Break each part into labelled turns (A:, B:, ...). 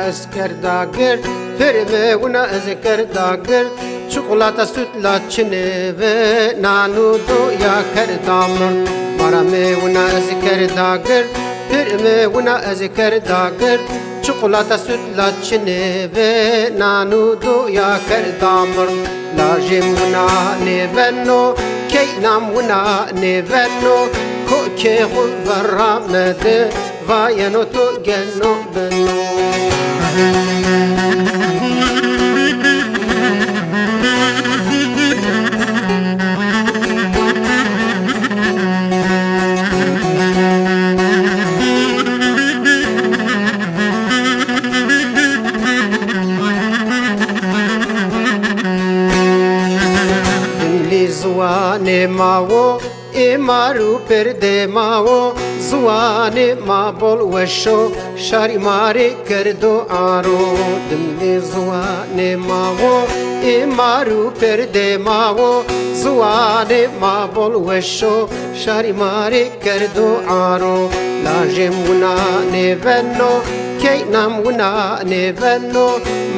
A: Esker dagir, perime una esker dagir, çikolata sütla çini ve nanu doya kerdamır. Marame una esker dagir, perime una esker dagir, çikolata sütla çini ve nanu doya kerdamır. Lajim una ne benno, keynam una ne benno, koke khudvarramede, vayano to genno benno. Zuane mawo emaru perde mawo zuane mabol wesho shari mare kerdo aro dimle zuane mawo emaru perde mawo zuane mabol wesho shari mare kerdo aro lajem una ne venno keynam una ne venno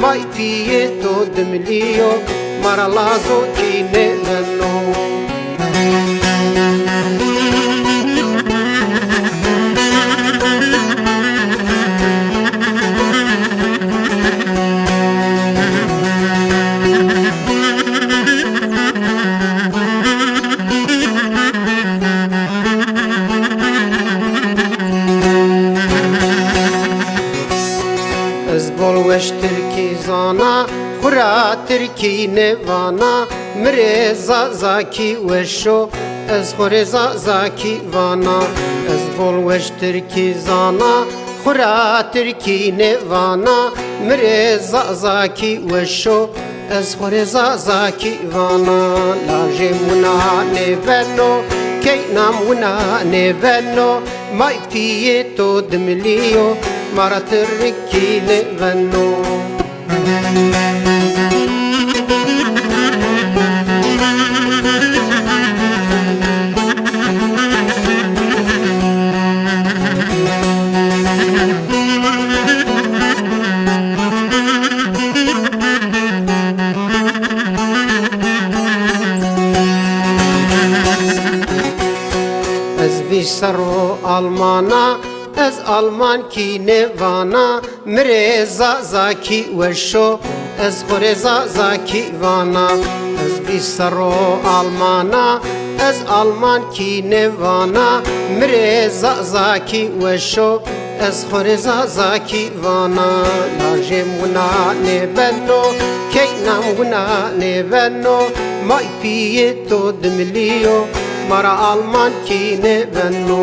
A: mai pieto dimlio maralazo kine venno. بولوش ترکی زانا خورا ترکی نوانا مرزا زاکی وشو از خورزا زاکی وانا از بولوش ترکی زانا خورا ترکی نوانا مرزا زاکی وشو از خورزا زاکی وانا لاجم ونا نبنو keynam una ne venno mai pieto dmlio maratriki ne venno. Saro Almana ez Alman ki nevana mireza zaki wesho ez khoreza zaki vana ez bisaro Almana ez Alman ki nevana mireza zaki wesho ez khoreza zaki vana lajem una ne benno keynam una ne benno mai pieto dmlio mara Alman ki ne benno.